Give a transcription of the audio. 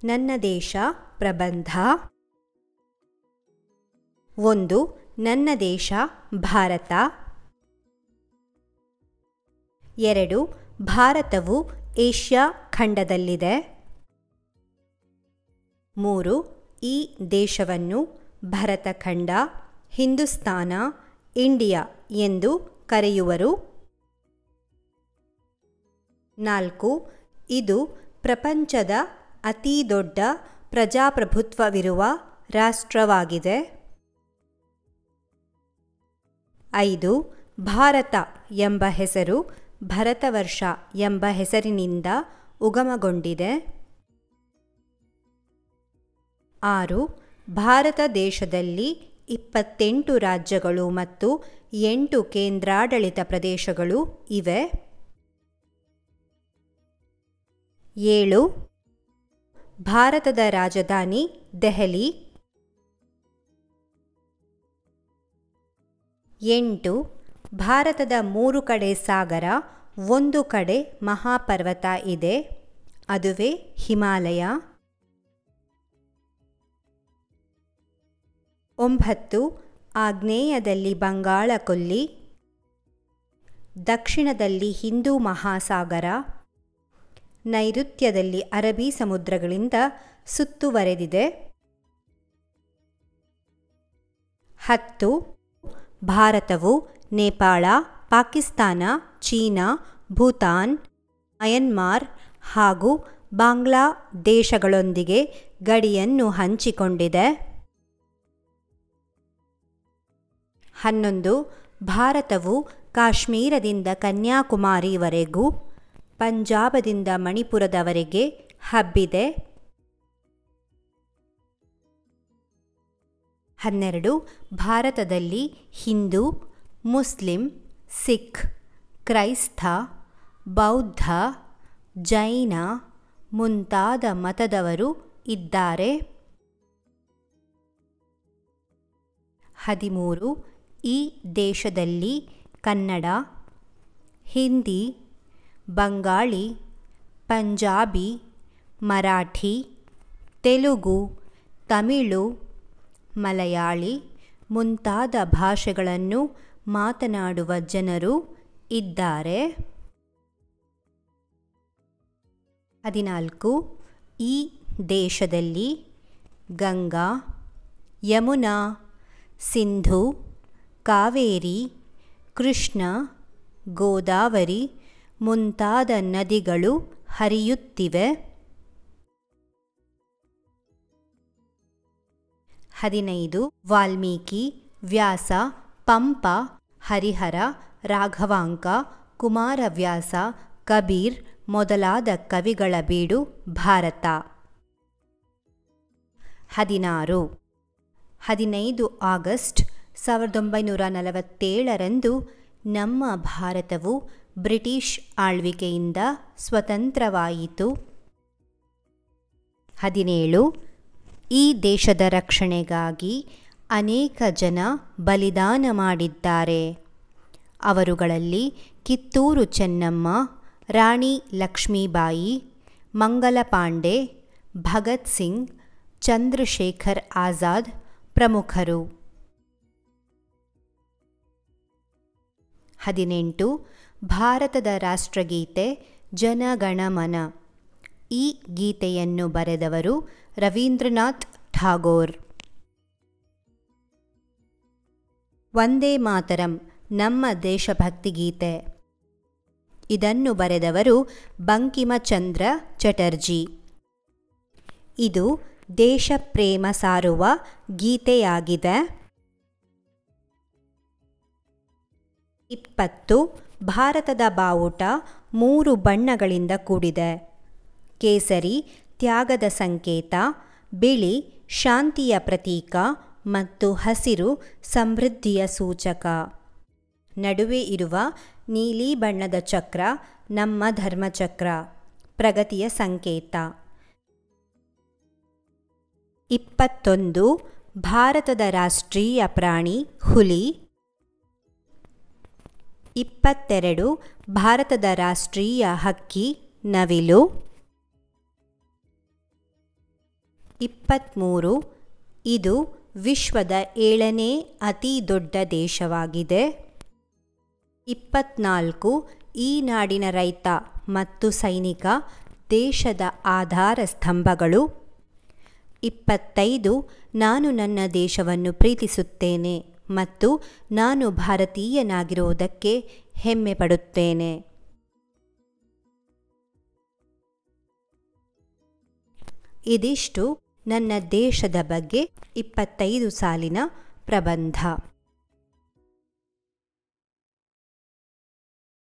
ನನ್ನ ದೇಶ ಪ್ರಬಂಧ. 1. ನನ್ನ ದೇಶ ಭಾರತ. 2. ಭಾರತವು ಏಷ್ಯಾ ಖಂಡದಲ್ಲಿದೆ. 3. ಈ ದೇಶವನ್ನು ಭರತಖಂಡ, ಹಿಂದೂಸ್ತಾನ, ಇಂಡಿಯಾ ಎಂದು ಕರೆಯುವರು. 4. ಇದು ಪ್ರಪಂಚದ ಅತಿದೊಡ್ಡ ಪ್ರಜಾಪ್ರಭುತ್ವವಿರುವ ರಾಷ್ಟ್ರವಾಗಿದೆ. 5. ಭಾರತ ಎಂಬ ಹೆಸರು ಭರತವರ್ಷ ಎಂಬ ಹೆಸರಿನಿಂದ ಉಗಮಗೊಂಡಿದೆ. 6. ಭಾರತ ದೇಶದಲ್ಲಿ 28 ರಾಜ್ಯಗಳು ಮತ್ತು 8 ಕೇಂದ್ರಾಡಳಿತ ಪ್ರದೇಶಗಳು ಇವೆ. 7. ಭಾರತದ ರಾಜಧಾನಿ ದೆಹಲಿ. 8. ಭಾರತದ 3 ಕಡೆ ಸಾಗರ, 1 ಕಡೆ ಮಹಾಪರ್ವತ ಇದೆ, ಅದುವೇ ಹಿಮಾಲಯ. 9. ಆಗ್ನೇಯದಲ್ಲಿ ಬಂಗಾಳ ಕೊಲ್ಲಿ, ದಕ್ಷಿಣದಲ್ಲಿ ಹಿಂದೂ ಮಹಾಸಾಗರ, ನೈಋತ್ಯದಲ್ಲಿ ಅರಬ್ಬಿ ಸಮುದ್ರಗಳಿಂದ ಸುತ್ತುವರೆದಿದೆ. 10. ಭಾರತವು ನೇಪಾಳ, ಪಾಕಿಸ್ತಾನ, ಚೀನಾ, ಭೂತಾನ್, ಮಯನ್ಮಾರ್ ಹಾಗೂ ಬಾಂಗ್ಲಾ ದೇಶಗಳೊಂದಿಗೆ ಗಡಿಯನ್ನು ಹಂಚಿಕೊಂಡಿದೆ. 11. ಭಾರತವು ಕಾಶ್ಮೀರದಿಂದ ಕನ್ಯಾಕುಮಾರಿವರೆಗೂ, ಪಂಜಾಬದಿಂದ ಮಣಿಪುರದವರೆಗೆ ಹಬ್ಬಿದೆ. 12. ಭಾರತದಲ್ಲಿ ಹಿಂದೂ, ಮುಸ್ಲಿಂ, ಸಿಖ್, ಕ್ರೈಸ್ತ, ಬೌದ್ಧ, ಜೈನ ಮುಂತಾದ ಮತದವರು ಇದ್ದಾರೆ. 13. ಈ ದೇಶದಲ್ಲಿ ಕನ್ನಡ, ಹಿಂದಿ, ಬಂಗಾಳಿ, ಪಂಜಾಬಿ, ಮರಾಠಿ, ತೆಲುಗು, ತಮಿಳು, ಮಲಯಾಳಿ ಮುಂತಾದ ಭಾಷೆಗಳನ್ನು ಮಾತನಾಡುವ ಜನರು ಇದ್ದಾರೆ. 14. ಈ ದೇಶದಲ್ಲಿ ಗಂಗಾ, ಯಮುನಾ, ಸಿಂಧು, ಕಾವೇರಿ, ಕೃಷ್ಣ, ಗೋದಾವರಿ ಮುಂತಾದ ನದಿಗಳು ಹರಿಯುತ್ತಿವೆ. 15. ವಾಲ್ಮೀಕಿ, ವ್ಯಾಸ, ಪಂಪ, ಹರಿಹರ, ರಾಘವಾಂಕ, ಕುಮಾರವ್ಯಾಸ, ಕಬೀರ್ ಮೊದಲಾದ ಕವಿಗಳ ಬೀಡು ಭಾರತ. 16. 15 ಆಗಸ್ಟ್ 1947ರಂದು ನಮ್ಮ ಭಾರತವು ಬ್ರಿಟಿಷ್ ಆಳ್ವಿಕೆಯಿಂದ ಸ್ವತಂತ್ರವಾಯಿತು. 17. ಈ ದೇಶದ ರಕ್ಷಣೆಗಾಗಿ ಅನೇಕ ಜನ ಬಲಿದಾನ ಮಾಡಿದ್ದಾರೆ. ಅವರುಗಳಲ್ಲಿ ಕಿತ್ತೂರು ಚೆನ್ನಮ್ಮ, ರಾಣಿ ಲಕ್ಷ್ಮೀಬಾಯಿ, ಮಂಗಲ ಪಾಂಡೆ, ಭಗತ್ ಸಿಂಗ್, ಚಂದ್ರಶೇಖರ್ ಆಜಾದ್ ಪ್ರಮುಖರು. 18. ಭಾರತದ ರಾಷ್ಟ್ರಗೀತೆ ಜನಗಣಮನ. ಈ ಗೀತೆಯನ್ನು ಬರೆದವರು ರವೀಂದ್ರನಾಥ್ ಠಾಗೋರ್. ವಂದೇ ಮಾತರಂ ನಮ್ಮ ದೇಶಭಕ್ತಿ ಗೀತೆ. ಇದನ್ನು ಬರೆದವರು ಬಂಕಿಮಚಂದ್ರ ಚಟರ್ಜಿ. ಇದು ದೇಶ ಪ್ರೇಮ ಸಾರುವ ಗೀತೆಯಾಗಿದೆ. 20. ಭಾರತದ ಬಾವುಟ 3 ಬಣ್ಣಗಳಿಂದ ಕೂಡಿದೆ. ಕೇಸರಿ ತ್ಯಾಗದ ಸಂಕೇತ, ಬಿಳಿ ಶಾಂತಿಯ ಪ್ರತೀಕ ಮತ್ತು ಹಸಿರು ಸಮೃದ್ಧಿಯ ಸೂಚಕ. ನಡುವೆ ಇರುವ ನೀಲಿ ಬಣ್ಣದ ಚಕ್ರ ನಮ್ಮ ಧರ್ಮಚಕ್ರ, ಪ್ರಗತಿಯ ಸಂಕೇತ. 21. ಭಾರತದ ರಾಷ್ಟ್ರೀಯ ಪ್ರಾಣಿ ಹುಲಿ. 22. ಭಾರತದ ರಾಷ್ಟ್ರೀಯ ಹಕ್ಕಿ ನವಿಲು. 23. ಇದು ವಿಶ್ವದ 7ನೇ ಅತಿ ದೊಡ್ಡ ದೇಶವಾಗಿದೆ. 24. ಈ ನಾಡಿನ ರೈತ ಮತ್ತು ಸೈನಿಕ ದೇಶದ ಆಧಾರ ಸ್ತಂಭಗಳು. 25. ನಾನು ನನ್ನ ದೇಶವನ್ನು ಪ್ರೀತಿಸುತ್ತೇನೆ ಮತ್ತು ನಾನು ಭಾರತೀಯನಾಗಿರುವುದಕ್ಕೆ ಹೆಮ್ಮೆ ಪಡುತ್ತೇನೆ. ಇದಿಷ್ಟು ನನ್ನ ದೇಶದ ಬಗ್ಗೆ 25 ಸಾಲಿನ ಪ್ರಬಂಧ.